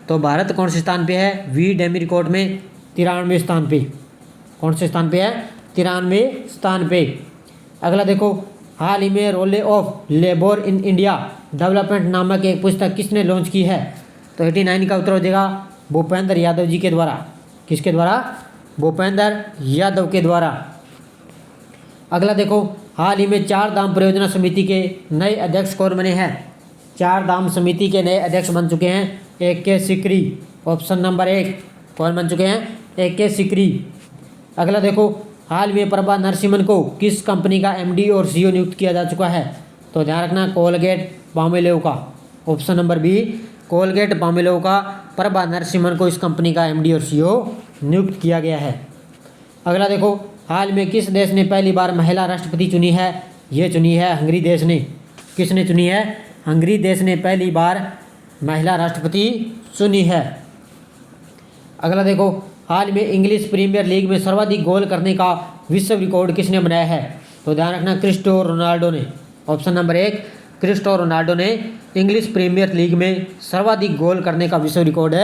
तो भारत कौन से स्थान पे है? वी डैम रिपोर्ट में 93वें स्थान पे। कौन से स्थान पे है? 93वें स्थान पे। अगला देखो, हाल ही में role of labour in India development नामक एक पुस्तक किसने लॉन्च की है? तो 89 का उत्तर हो जाएगा भूपेंद्र यादव जी के द्वारा। किसके द्वारा? भूपेंद्र यादव के द्वारा। अगला देखो, हाल ही में चार धाम परियोजना समिति के नए अध्यक्ष कौन बने हैं? चार धाम समिति के नए अध्यक्ष बन चुके हैं AK सिकरी। ऑप्शन नंबर 1 कौन बन चुके हैं? AK सिकरी। अगला देखो, हाल में प्रभा नरसिम्हन को किस कंपनी का MD और CEO नियुक्त किया जा चुका है? तो ध्यान रखना, कोलगेट पाल्मोलिव का। Option number B Colgate Palmolive का प्रभा नरसिम्हन को इस कंपनी का MD और CEO नियुक्त किया गया है। अगला देखो, हाल में किस देश ने पहली बार महिला राष्ट्रपति चुनी है? ये चुनी है हंगरी देश ने। किसने चुनी है? हंगरी देश ने पहली बार महिला राष्ट्रपति चुनी है। अगला देखो, हाल में इंग्लिश प्रीमियर लीग में सर्वाधिक गोल करने का विश्व रिकॉर्ड किसने बनाया है? तो ध्यान रखना, क्रिस्टियानो रोनाल्डो ने। ऑप्शन नंबर 1 क्रिस्टियानो रोनाल्डो ने इंग्लिश प्रीमियर लीग में सर्वाधिक गोल करने का विश्व रिकॉर्ड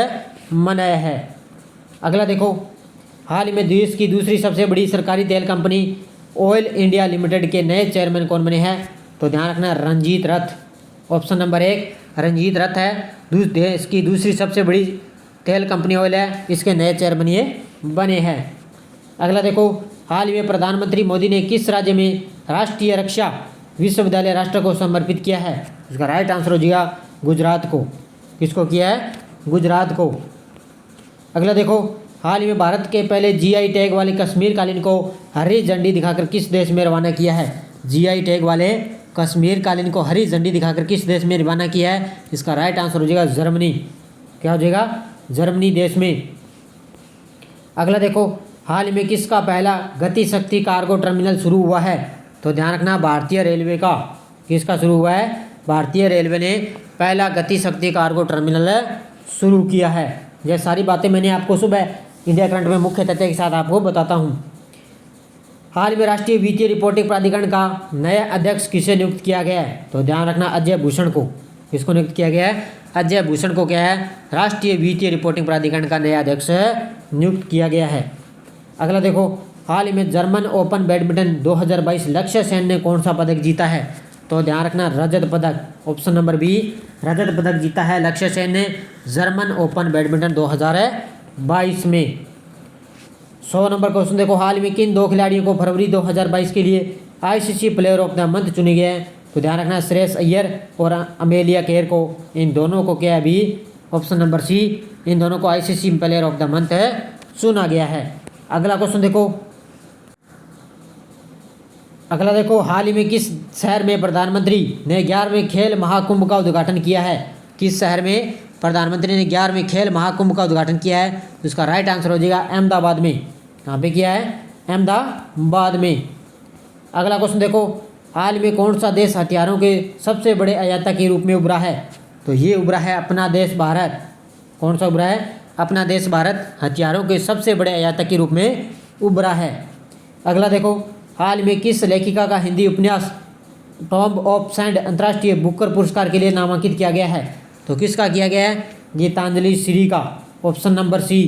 बनाया है। अगला देखो, हाल ही में देश की दूसरी सबसे बड़ी सरकारी तेल कंपनी ऑयल इंडिया लिमिटेड के नए चेयरमैन कौन बने हैं? तो ध्यान रखना, रंजीत रथ। ऑप्शन नंबर 1 रंजीत रथ है। देश की दूसरी सबसे बड़ी तेल कंपनी ऑयल है, इसके नए चेयरमैन ये बने हैं। अगला देखो, हाल ही में प्रधानमंत्री मोदी ने किस राज्य में राष्ट्रीय रक्षा विश्वविद्यालय राष्ट्र को समर्पित किया है? उसका राइट आंसर हो जाएगा गुजरात को। किसको किया है? गुजरात को। अगला देखो, हाल ही में भारत के पहले GI टैग वाले कश्मीर कालीन को हरी झंडी दिखाकर किस देश में रवाना किया है? GI टैग वाले कश्मीर कालीन को हरी झंडी दिखाकर किस देश में रवाना किया है? इसका राइट आंसर हो जाएगा जर्मनी। क्या हो जाएगा? जर्मनी देश में। अगला देखो, हाल ही में किसका पहला गति शक्ति कार्गो टर्मिनल शुरू हुआ है? तो ध्यान रखना, भारतीय रेलवे का। किसका शुरू हुआ है? भारतीय रेलवे ने पहला गति शक्ति कार्गो टर्मिनल शुरू किया है। यह सारी बातें मैंने आपको सुबह इंडिया करंट में मुख्य तथ्य के साथ आपको बताता हूँ। हाल में राष्ट्रीय वित्तीय रिपोर्टिंग प्राधिकरण का नया अध्यक्ष किसे नियुक्त किया गया है? तो ध्यान रखना, अजय भूषण को। किसको नियुक्त किया गया है? अजय भूषण को क्या है? राष्ट्रीय वित्तीय रिपोर्टिंग प्राधिकरण का नया अध्यक्ष नियुक्त किया गया है। अगला देखो, हाल ही में जर्मन ओपन बैडमिंटन 2022 लक्ष्य सेन ने कौन सा पदक जीता है? तो ध्यान रखना, रजत पदक। ऑप्शन नंबर B रजत पदक जीता है लक्ष्य सेन ने जर्मन ओपन बैडमिंटन 2022 में। 100 नंबर क्वेश्चन देखो, हाल में किन दो खिलाड़ियों को फरवरी 2022 के लिए ICC player of the month चुने गए हैं? तो ध्यान रखना, श्रेयस अय्यर और अमेलिया केर को। इन दोनों को क्या है अभी? ऑप्शन नंबर C इन दोनों को ICC player of the month चुना गया है। अगला क्वेश्चन देखो, हाल ही में किस शहर में प्रधानमंत्री ने 11वें खेल महाकुंभ का उद्घाटन किया है? किस शहर में प्रधानमंत्री ने 11वें खेल महाकुंभ का उद्घाटन किया है? तो इसका राइट आंसर हो जाएगा अहमदाबाद में। यहाँ पे किया है? अहमदाबाद में। अगला क्वेश्चन देखो, हाल में कौन सा देश हथियारों के सबसे बड़े आयातक के रूप में उभरा है? तो ये उभरा है अपना देश भारत। कौन सा उभरा है? अपना देश भारत हथियारों के सबसे बड़े आयातक के रूप में उभरा है। अगला देखो, हाल में किस लेखिका का हिंदी उपन्यास टॉम्ब ऑफ सैंड अंतर्राष्ट्रीय बुकर पुरस्कार के लिए नामांकित किया गया है? तो किसका किया गया है? गीतांजलि श्री का। Option number C।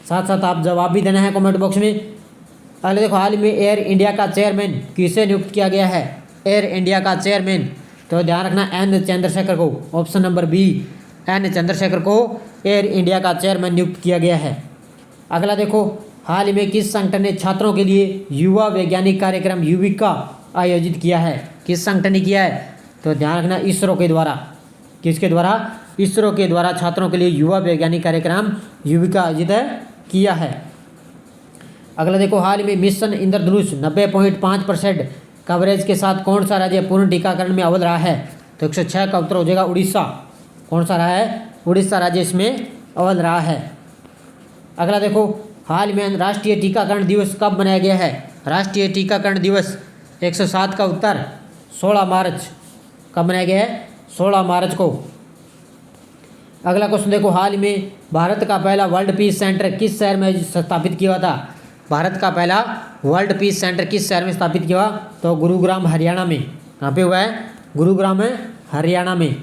साथ साथ आप जवाब भी देना है कमेंट बॉक्स में। अगले देखो, हाल में एयर इंडिया का चेयरमैन किसे नियुक्त किया गया है? एयर इंडिया का चेयरमैन, तो ध्यान रखना, N चंद्रशेखर को। Option number B N Chandrashekhar को एयर इंडिया का चेयरमैन नियुक्त किया गया है। अगला देखो, हाल ही में किस संगठन ने छात्रों के लिए युवा वैज्ञानिक कार्यक्रम युविका आयोजित किया है? किस संगठन ने किया है? तो ध्यान रखना, इसरो के द्वारा। किसके द्वारा? इसरो के द्वारा छात्रों के लिए युवा वैज्ञानिक कार्यक्रम युविका आयोजित किया है। अगला देखो, हाल में मिशन इंद्रधनुष 90.5% कवरेज के साथ कौन सा राज्य पूर्ण टीकाकरण में अव्वल रहा है? तो 106 का उत्तर हो जाएगा उड़ीसा। कौन सा रहा है? उड़ीसा राज्य इसमें अव्वल रहा है। अगला देखो, हाल में राष्ट्रीय टीकाकरण दिवस कब मनाया गया है? राष्ट्रीय टीकाकरण दिवस 107 का उत्तर 16 मार्च। कब मनाया गया है? 16 मार्च को। अगला क्वेश्चन देखो, हाल में भारत का पहला वर्ल्ड पीस सेंटर किस शहर में स्थापित किया था? भारत का पहला वर्ल्ड पीस सेंटर किस शहर में स्थापित किया? तो गुरुग्राम हरियाणा में। कहाँ पे हुआ है? गुरुग्राम में हरियाणा में।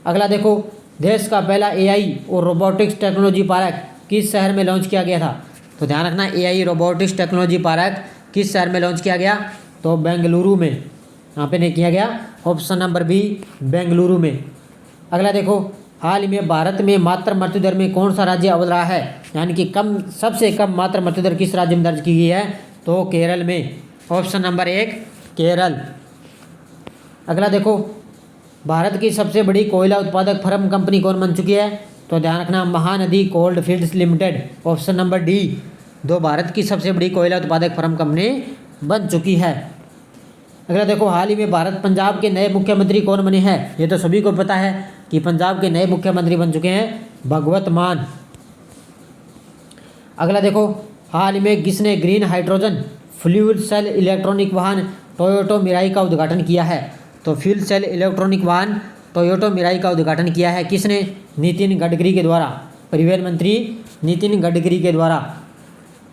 अगला देखो, देश का पहला एआई और रोबोटिक्स टेक्नोलॉजी पार्क किस शहर में लॉन्च किया गया था? तो ध्यान रखना, एआई रोबोटिक्स टेक्नोलॉजी पार्क किस शहर में लॉन्च किया गया? तो बेंगलुरु में। यहाँ पे नहीं किया गया, ऑप्शन नंबर बी बेंगलुरु में। अगला देखो, हाल में भारत में मातृ मृत्यु दर में कौन सा राज्य अव्वल रहा है? यानी कि सबसे कम मातृ मृत्यु दर किस राज्य में दर्ज की गई है? तो केरल में। Option number 1 Kerala. अगला देखो, भारत की सबसे बड़ी कोयला उत्पादक फर्म कंपनी कौन बन चुकी है? तो ध्यान रखना, Mahanadi cold fields limited. Option number D दो भारत की सबसे बड़ी कोयला उत्पादक फर्म कंपनी बन चुकी है। अगला देखो, हाल ही में भारत पंजाब के नए मुख्यमंत्री कौन बने हैं? ये तो सभी को पता है कि पंजाब के नए मुख्यमंत्री बन चुके हैं भगवत मान। अगला देखो, हाल ही में किसने green hydrogen fuel cell electronic वाहन टोयोटो मिराई का उद्घाटन किया है? तो फ्यूल सेल इलेक्ट्रॉनिक वाहन टोयोटो मिराई का उद्घाटन किया है किसने? नितिन गडकरी के द्वारा, परिवहन मंत्री नितिन गडकरी के द्वारा।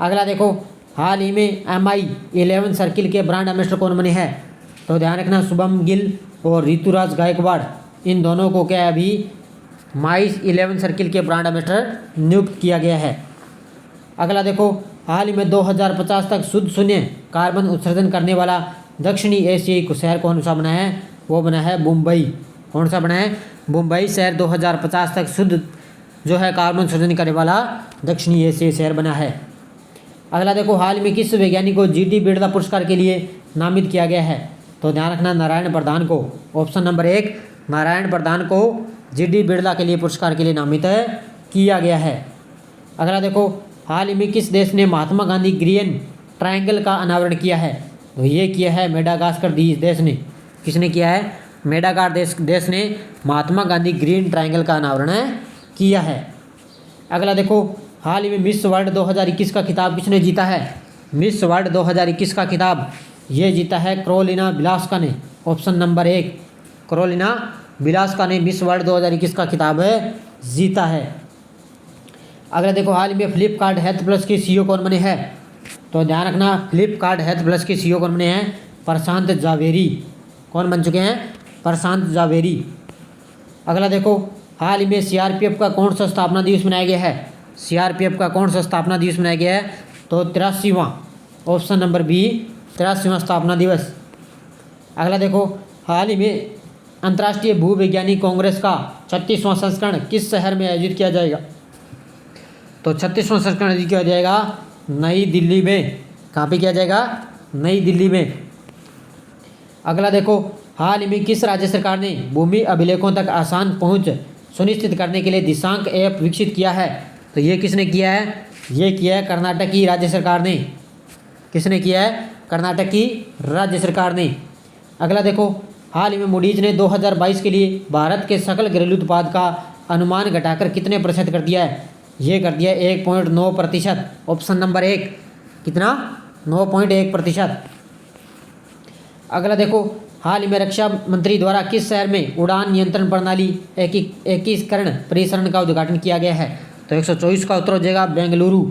अगला देखो, हाल ही में MI11 सर्किल के ब्रांड एम्बेसडर कौन बने हैं? तो ध्यान रखना, शुभम गिल और ऋतुराज गायकवाड़। इन दोनों को क्या अभी MI11 सर्किल के ब्रांड एम्बेसडर नियुक्त किया गया है। अगला देखो, हाल ही में 2050 तक शुद्ध शून्य कार्बन उत्सर्जन करने वाला दक्षिणी एशियाई शहर कौन सा बना है? वो बना है मुंबई। कौन सा बना है? मुंबई शहर 2050 तक शुद्ध जो है कार्बन उत्सर्जन करने वाला दक्षिणी एशियाई शहर बना है। अगला देखो, हाल में किस वैज्ञानिक को GD बिरला पुरस्कार के लिए नामित किया गया है? तो ध्यान रखना, नारायण प्रधान को। ऑप्शन नंबर 1 नारायण प्रधान को GD बिरला के लिए पुरस्कार के लिए नामित किया गया है। अगला देखो, हाल ही में किस देश ने महात्मा गांधी ग्रीन ट्रायंगल का अनावरण किया है? तो ये किया है मेडागास्कर देश ने। किसने किया है? मेडागास्कर देश ने महात्मा गांधी ग्रीन ट्रायंगल का अनावरण किया है। अगला देखो, हाल ही में मिस वर्ल्ड 2021 का खिताब किसने जीता है? मिस वर्ल्ड 2021 का खिताब ये जीता है कैरोलिना बिलास्का ने। ऑप्शन नंबर 1 कैरोलिना बिलास्का ने मिस वर्ल्ड 2021 का खिताब जीता है। अगला देखो, हाल ही में फ्लिपकार्ट हेल्थ प्लस के CEO कौन बने हैं? तो ध्यान रखना, फ्लिपकार्ट हेल्थ प्लस के CEO कौन बने हैं? प्रशांत जावेरी। कौन बन चुके हैं? प्रशांत जावेरी। अगला देखो, हाल ही में CRPF का कौन सा स्थापना दिवस मनाया गया है? CRPF का कौन सा स्थापना दिवस मनाया गया है? तो 83वां। ऑप्शन नंबर बी 83वां स्थापना दिवस। अगला देखो, हाल ही में अंतर्राष्ट्रीय भूवैज्ञानिक कांग्रेस का 36वां संस्करण किस शहर में आयोजित किया जाएगा? तो 36वां संस्करण आयोजित किया जाएगा नई दिल्ली में। कहाँ पे किया जाएगा? नई दिल्ली में। अगला देखो, हाल ही में किस राज्य सरकार ने भूमि अभिलेखों तक आसान पहुंच सुनिश्चित करने के लिए दिशांक ऐप विकसित किया है? तो ये किसने किया है? ये किया है कर्नाटक की राज्य सरकार ने। किसने किया है? कर्नाटक की राज्य सरकार ने। अगला देखो, हाल ही में मूडीज ने 2022 के लिए भारत के सकल घरेलू उत्पाद का अनुमान घटाकर कितने प्रतिशत कर दिया है? ये कर दिया 1.9%। ऑप्शन नंबर 1 कितना? 9.1%। अगला देखो, हाल ही में रक्षा मंत्री द्वारा किस शहर में उड़ान नियंत्रण प्रणाली एकीकरण परिसर का उद्घाटन किया गया है? तो 124 का उत्तर हो जाएगा बेंगलुरु।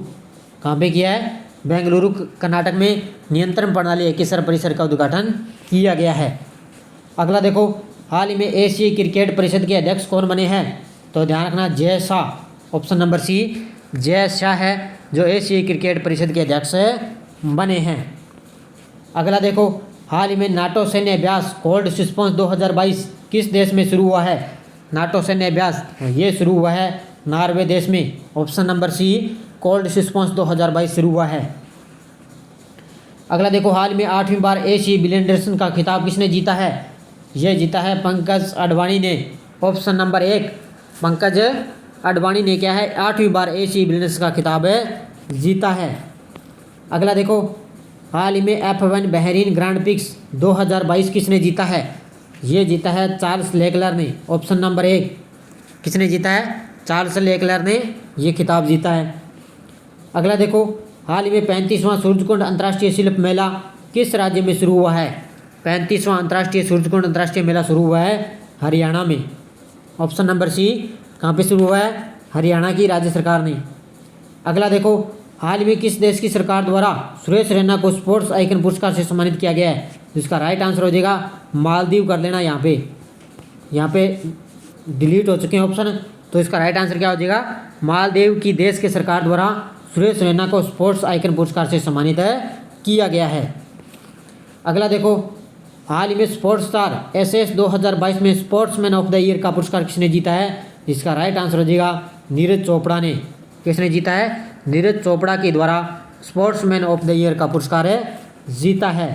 कहाँ पे किया है? बेंगलुरु कर्नाटक में नियंत्रण प्रणाली एकीकरण परिसर का उद्घाटन किया गया है। अगला देखो, हाल ही में एशियाई क्रिकेट परिषद के अध्यक्ष कौन बने हैं? तो ध्यान रखना, जय शाह। ऑप्शन नंबर सी जय शाह है जो एशियाई क्रिकेट परिषद के अध्यक्ष बने हैं। अगला देखो, हाल ही में नाटो सैन्य अभ्यास कोल्ड रिस्पॉन्स 2022 किस देश में शुरू हुआ है? नाटो सैन्य अभ्यास ये शुरू हुआ है नॉर्वे देश में। Option number C cold response 2022 शुरू हुआ है। अगला देखो, हाल में 8वीं बार एशियाई बिलियनर्स का खिताब किसने जीता है? यह जीता है पंकज अडवाणी ने। ऑप्शन नंबर 1 पंकज अडवाणी ने क्या है 8वीं बार एशियाई बिलियनर्स का खिताब जीता है। अगला देखो, हाल ही में F1 बहरीन ग्रांड प्रिक्स 2022 किसने जीता है? ये जीता है चार्ल्स लेक्लर ने। ऑप्शन नंबर 1 किसने जीता है? चार्ल्स लेक्लर ने ये खिताब जीता है। अगला देखो, हाल ही में 35वां सूरजकुंड अंतर्राष्ट्रीय शिल्प मेला किस राज्य में शुरू हुआ है? 35वां अंतर्राष्ट्रीय सूरजकुंड अंतर्राष्ट्रीय मेला शुरू हुआ है हरियाणा में। ऑप्शन नंबर सी कहाँ पे शुरू हुआ है? हरियाणा की राज्य सरकार ने। अगला देखो, हाल ही में किस देश की सरकार द्वारा सुरेश रैना को स्पोर्ट्स आइकन पुरस्कार से सम्मानित किया गया है? जिसका राइट आंसर हो जाएगा मालदीव। कर लेना, यहाँ पे डिलीट हो चुके हैं ऑप्शन, तो इसका राइट आंसर क्या हो जाएगा? मालदीव की देश के सरकार द्वारा सुरेश रैना को स्पोर्ट्स आइकन पुरस्कार से सम्मानित किया गया है। अगला देखो, हाल ही में स्पोर्ट्स स्टार एसएस 2022 में स्पोर्ट्समैन ऑफ द ईयर का पुरस्कार किसने जीता है? इसका राइट आंसर हो जाएगा नीरज चोपड़ा ने। किसने जीता है? नीरज चोपड़ा के द्वारा स्पोर्ट्समैन ऑफ द ईयर का पुरस्कार जीता है।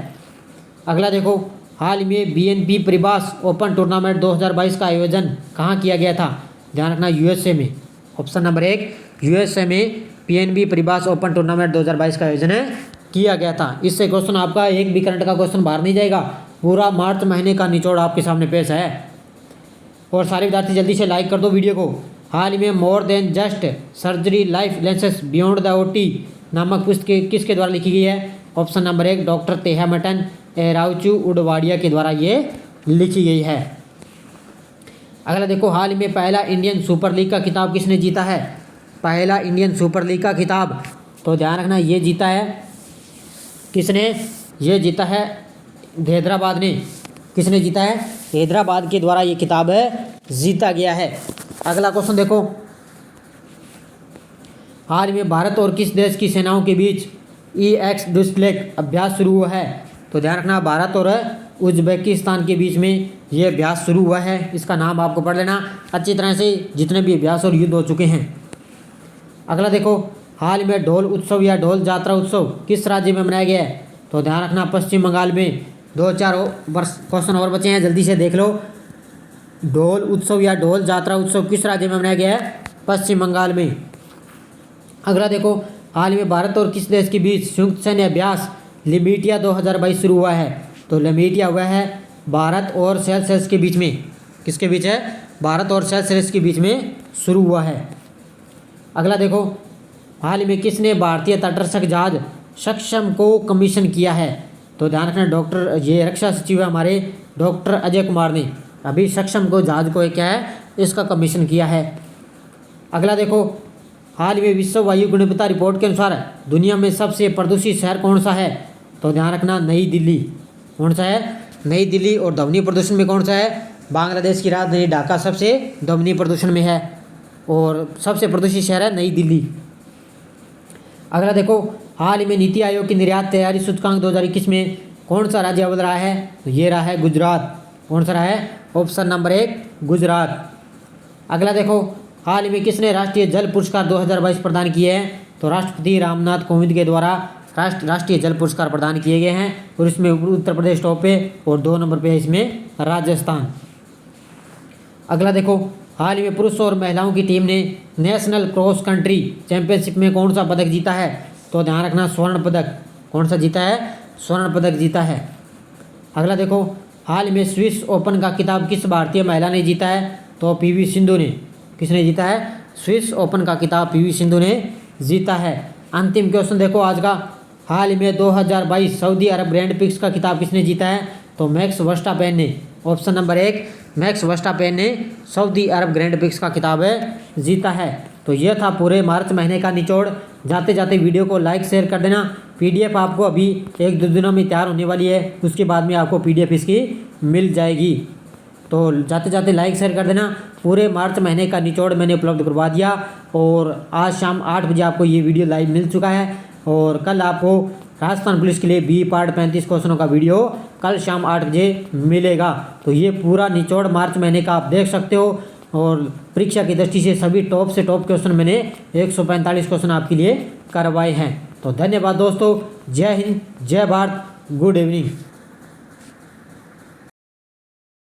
अगला देखो, हाल ही में बीएनपी परिबास ओपन टूर्नामेंट 2022 का आयोजन कहाँ किया गया था? ध्यान रखना, यूएसए में। ऑप्शन नंबर 1 यूएसए में पीएनबी परिबास ओपन टूर्नामेंट 2022 का आयोजन किया गया था। इससे क्वेश्चन आपका एक भी करंट का क्वेश्चन बाहर नहीं जाएगा। पूरा मार्च महीने का निचोड़ आपके सामने पेश है। और सारे विद्यार्थी जल्दी से लाइक कर दो वीडियो को। हाल ही में more than just surgery life lenses beyond the OT नामक पुस्तक किसके द्वारा लिखी गई है? ऑप्शन नंबर 1 डॉक्टर तेहामटन एराउचू उडवाडिया के द्वारा ये लिखी गई है। अगला देखो, हाल ही में पहला इंडियन सुपर लीग का खिताब किसने जीता है? पहला इंडियन सुपर लीग का खिताब, तो ध्यान रखना, ये जीता है किसने? ये जीता है हैदराबाद ने। किसने जीता है? हैदराबाद के द्वारा ये किताब जीता गया है। अगला क्वेश्चन देखो, हाल में भारत और किस देश की सेनाओं के बीच EX डिस्प्लेक अभ्यास शुरू हुआ है? तो ध्यान रखना, भारत और उज्बेकिस्तान के बीच में ये अभ्यास शुरू हुआ है। इसका नाम आपको पढ़ लेना अच्छी तरह से, जितने भी अभ्यास और युद्ध हो चुके हैं। अगला देखो, हाल में ढोल उत्सव या ढोल जात्रा उत्सव किस राज्य में मनाया गया है? तो ध्यान रखना, पश्चिम बंगाल में। 2-4 वर्ष क्वेश्चन और बचे हैं, जल्दी से देख लो। ढोल उत्सव या ढोल जात्रा उत्सव किस राज्य में मनाया गया है? पश्चिम बंगाल में। अगला देखो, हाल में भारत और किस देश के बीच संयुक्त सैन्य अभ्यास लिमिटिया 2022 शुरू हुआ है? तो लिमिटिया हुआ है भारत और सेशल्स के बीच में। किसके बीच है? भारत और सेशल्स के बीच में शुरू हुआ है। अगला देखो, हाल में किसने भारतीय तटरक्षक जहाज सक्षम को कमीशन किया है? तो ध्यान रखना, डॉक्टर ये रक्षा सचिव है हमारे डॉक्टर अजय कुमार ने अभी सक्षम को जहाज को क्या है इसका कमीशन किया है। अगला देखो, हाल में विश्व वायु गुणवत्ता रिपोर्ट के अनुसार दुनिया में सबसे प्रदूषित शहर कौन सा है? तो ध्यान रखना, नई दिल्ली। कौन सा है? नई दिल्ली। और ध्वनि प्रदूषण में कौन सा है? बांग्लादेश की राजधानी ढाका सबसे ध्वनि प्रदूषण में है और सबसे प्रदूषित शहर है नई दिल्ली। अगला देखो, हाल ही में नीति आयोग की निर्यात तैयारी सूचकांक 2021 में कौन सा राज्य अव्वल रहा है? तो ये रहा है गुजरात। कौन सा रहा है? Option number 1 Gujarat. अगला देखो, हाल ही में किसने राष्ट्रीय जल पुरस्कार 2022 प्रदान किए हैं? तो राष्ट्रपति रामनाथ कोविंद के द्वारा राष्ट्रीय जल पुरस्कार प्रदान किए गए हैं और इसमें उत्तर प्रदेश टॉप पे और 2 नंबर पे है इसमें राजस्थान। अगला देखो, हाल ही में पुरुषों और महिलाओं की टीम ने नेशनल क्रॉस कंट्री चैंपियनशिप में कौन सा पदक जीता है? तो ध्यान रखना, स्वर्ण पदक। कौन सा जीता है? स्वर्ण पदक जीता है। अगला देखो, हाल में स्विस ओपन का खिताब किस भारतीय महिला ने जीता है? तो पीवी सिंधु ने। किसने जीता है? स्विस ओपन का खिताब पीवी सिंधु ने जीता है। अंतिम क्वेश्चन देखो आज का, हाल में 2022 सऊदी अरब ग्रैंड प्रिक्स का खिताब किसने जीता है? तो मैक्स वर्स्टापेन ने। ऑप्शन नंबर 1 मैक्स वर्स्टापेन ने सऊदी अरब ग्रैंड प्रिक्स का खिताब जीता है। तो यह था पूरे मार्च महीने का निचोड़। जाते जाते वीडियो को लाइक शेयर कर देना। PDF आपको अभी 1-2 दिनों में तैयार होने वाली है, उसके बाद में आपको PDF इसकी मिल जाएगी। तो जाते जाते लाइक शेयर कर देना। पूरे मार्च महीने का निचोड़ मैंने उपलब्ध करवा दिया और आज शाम 8 बजे आपको ये वीडियो लाइव मिल चुका है और कल आपको राजस्थान पुलिस के लिए बी पार्ट 35 क्वेश्चनों का वीडियो कल शाम 8 बजे मिलेगा। तो ये पूरा निचोड़ मार्च महीने का आप देख सकते हो और परीक्षा की दृष्टि से सभी टॉप से टॉप क्वेश्चन मैंने 145 क्वेश्चन आपके लिए करवाए हैं। तो धन्यवाद दोस्तों, जय हिंद, जय भारत, गुड इवनिंग।